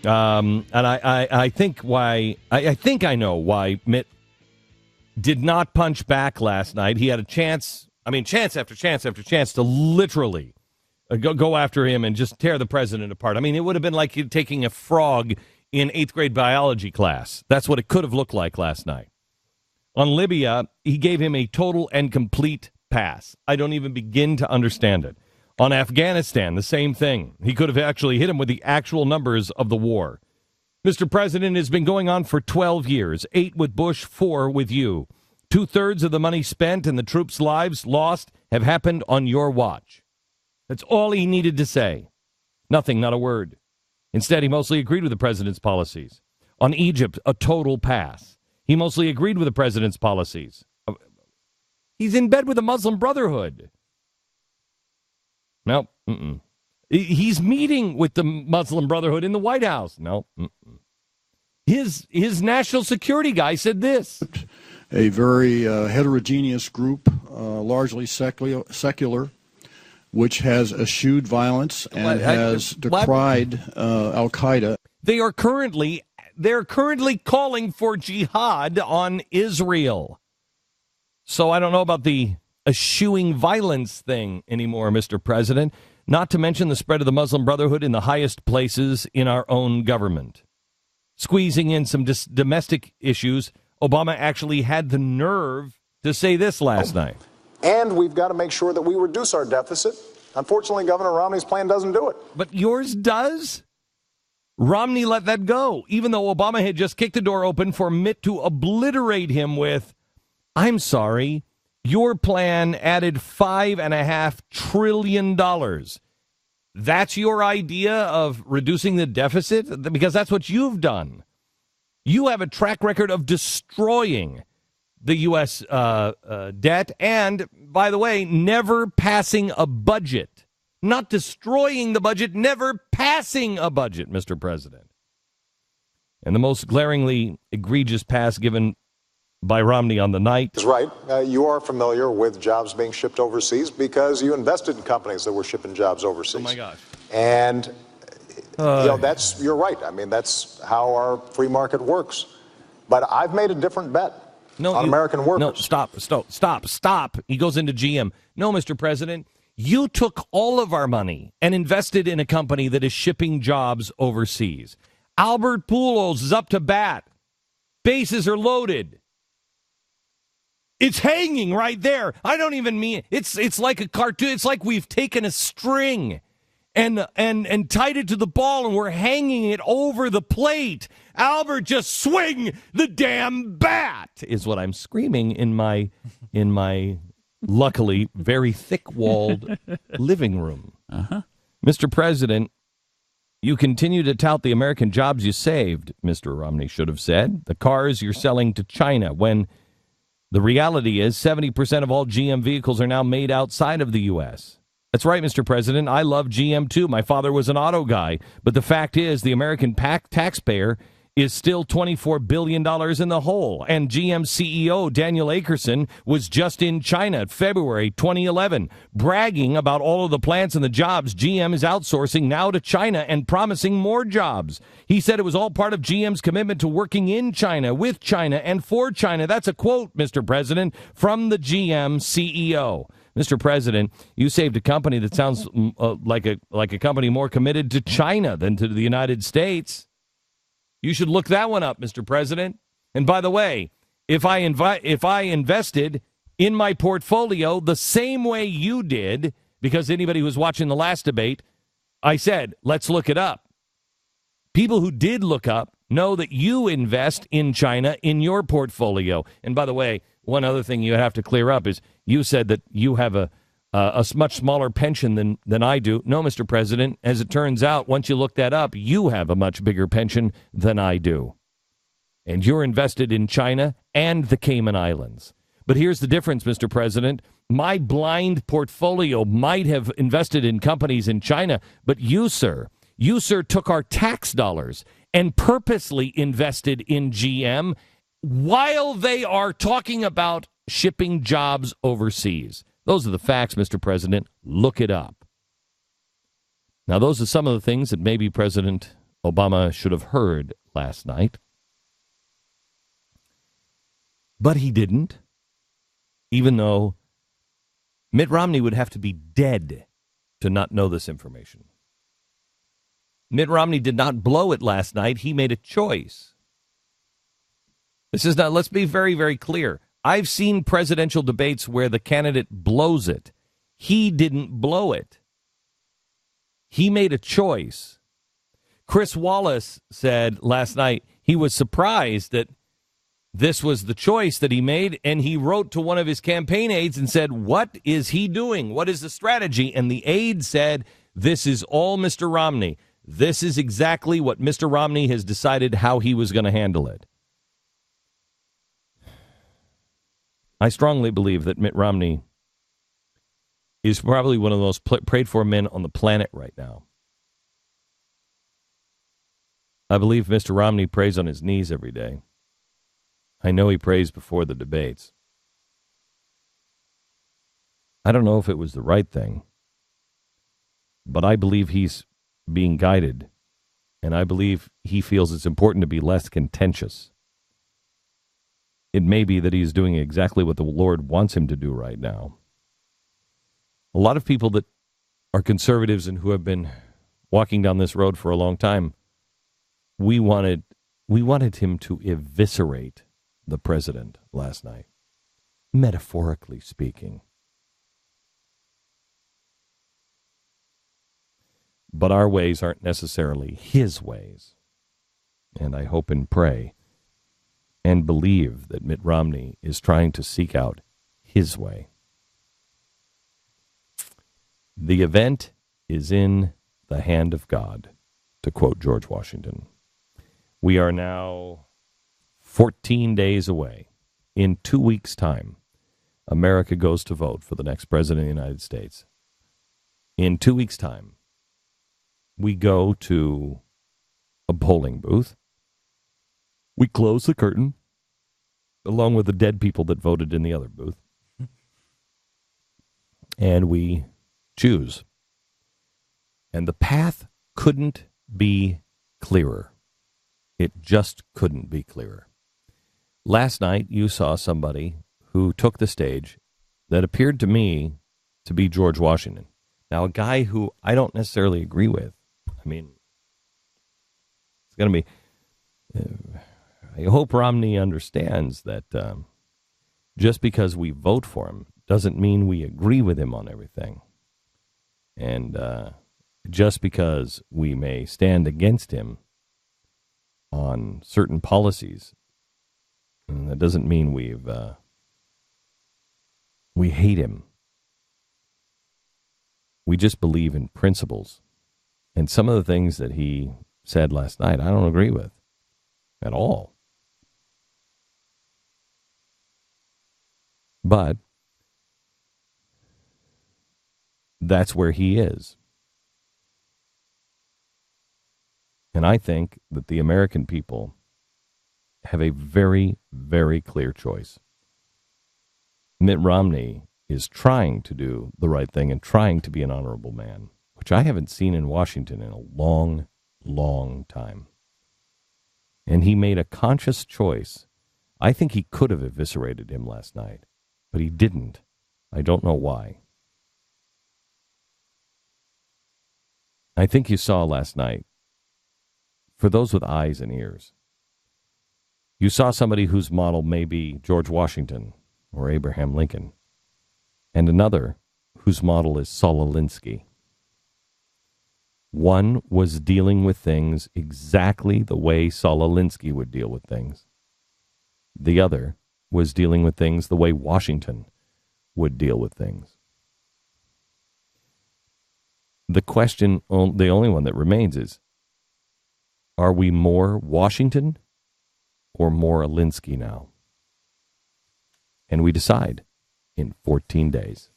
And I think I know why Mitt did not punch back last night. He had a chance after chance after chance to literally go after him and just tear the president apart. I mean, it would have been like taking a frog in 8th grade biology class. That's what it could have looked like last night. On Libya, he gave him a total and complete pass. I don't even begin to understand it. On Afghanistan, the same thing. He could have actually hit him with the actual numbers of the war. Mr. President, has been going on for 12 years, 8 with Bush, 4 with you. 2/3 of the money spent and the troops' lives lost have happened on your watch. That's all he needed to say. Nothing, not a word. Instead, he mostly agreed with the president's policies. On Egypt, a total pass. He mostly agreed with the president's policies. He's in bed with the Muslim Brotherhood. No. He's meeting with the Muslim Brotherhood in the White House. No. His national security guy said this. A very heterogeneous group, largely secular, which has eschewed violence and has decried al-Qaeda. They're currently calling for jihad on Israel. So I don't know about the eschewing violence thing anymore, Mr. President, not to mention the spread of the Muslim Brotherhood in the highest places in our own government. Squeezing in some domestic issues, Obama actually had the nerve to say this last night. And we've got to make sure that we reduce our deficit. Unfortunately, Governor Romney's plan doesn't do it. But yours does? Romney let that go, even though Obama had just kicked the door open for Mitt to obliterate him with, I'm sorry, your plan added $5.5 trillion. That's your idea of reducing the deficit? Because that's what you've done. You have a track record of destroying the U.S. debt and, by the way, never passing a budget. Not destroying the budget, never passing a budget, Mr. President. And the most glaringly egregious pass given by Romney on the night. That's right. You are familiar with jobs being shipped overseas because you invested in companies that were shipping jobs overseas. Oh, my gosh. And, you're right. I mean, that's how our free market works. But I've made a different bet on American workers. No, stop. He goes into GM. No, Mr. President, you took all of our money and invested in a company that is shipping jobs overseas. Albert Pujols is up to bat. Bases are loaded. It's hanging right there. I don't even mean it's like a cartoon. It's like we've taken a string and tied it to the ball and we're hanging it over the plate. Albert, just swing the damn bat is what I'm screaming in my luckily very thick-walled living room. Mr. President, you continue to tout the American jobs you saved, Mr. Romney should have said. The cars you're selling to China when the reality is 70% of all GM vehicles are now made outside of the U.S. That's right, Mr. President. I love GM, too. My father was an auto guy. But the fact is the American taxpayer is still $24 billion in the hole. And GM CEO Daniel Akerson was just in China February 2011, bragging about all of the plants and the jobs GM is outsourcing now to China and promising more jobs. He said it was all part of GM's commitment to working in China, with China, and for China. That's a quote, Mr. President, from the GM CEO. Mr. President, you saved a company that sounds like a company more committed to China than to the United States. You should look that one up, Mr. President. And by the way, if I invested in my portfolio the same way you did, because anybody who was watching the last debate, I said, let's look it up. People who did look up know that you invest in China in your portfolio. And by the way, one other thing you have to clear up is you said that you have a much smaller pension than I do. No, Mr. President, as it turns out, once you look that up, you have a much bigger pension than I do. And you're invested in China and the Cayman Islands. But here's the difference, Mr. President. My blind portfolio might have invested in companies in China, but you, sir, took our tax dollars and purposely invested in GM while they are talking about shipping jobs overseas. Those are the facts, Mr. President. Look it up. Now, those are some of the things that maybe President Obama should have heard last night. But he didn't, even though Mitt Romney would have to be dead to not know this information. Mitt Romney did not blow it last night. He made a choice. This is not, let's be very, very clear. I've seen presidential debates where the candidate blows it. He didn't blow it. He made a choice. Chris Wallace said last night he was surprised that this was the choice that he made, and he wrote to one of his campaign aides and said, what is he doing? What is the strategy? And the aide said, this is all Mr. Romney. This is exactly what Mr. Romney has decided how he was going to handle it. I strongly believe that Mitt Romney is probably one of the most prayed for men on the planet right now. I believe Mr. Romney prays on his knees every day. I know he prays before the debates. I don't know if it was the right thing, but I believe he's being guided, and I believe he feels it's important to be less contentious. It may be that he's doing exactly what the Lord wants him to do right now. A lot of people that are conservatives and who have been walking down this road for a long time, we wanted him to eviscerate the president last night, metaphorically speaking. But our ways aren't necessarily his ways. And I hope and pray and believe that Mitt Romney is trying to seek out his way. The event is in the hand of God, to quote George Washington. We are now 14 days away. In 2 weeks' time, America goes to vote for the next president of the United States. In 2 weeks' time, we go to a polling booth. We close the curtain, along with the dead people that voted in the other booth. And we choose. And the path couldn't be clearer. It just couldn't be clearer. Last night, you saw somebody who took the stage that appeared to me to be George Washington. Now, a guy who I don't necessarily agree with. I mean, it's going to be... I hope Romney understands that just because we vote for him doesn't mean we agree with him on everything. And just because we may stand against him on certain policies, that doesn't mean we hate him. We just believe in principles. And some of the things that he said last night, I don't agree with at all. But that's where he is. And I think that the American people have a very, very clear choice. Mitt Romney is trying to do the right thing and trying to be an honorable man, which I haven't seen in Washington in a long, long time. And he made a conscious choice. I think he could have eviscerated him last night, but he didn't. I don't know why. I think you saw last night, for those with eyes and ears, you saw somebody whose model may be George Washington or Abraham Lincoln, and another whose model is Saul Alinsky. One was dealing with things exactly the way Saul Alinsky would deal with things. The other was dealing with things the way Washington would deal with things. The question, the only one that remains is, are we more Washington or more Alinsky now? And we decide in 14 days.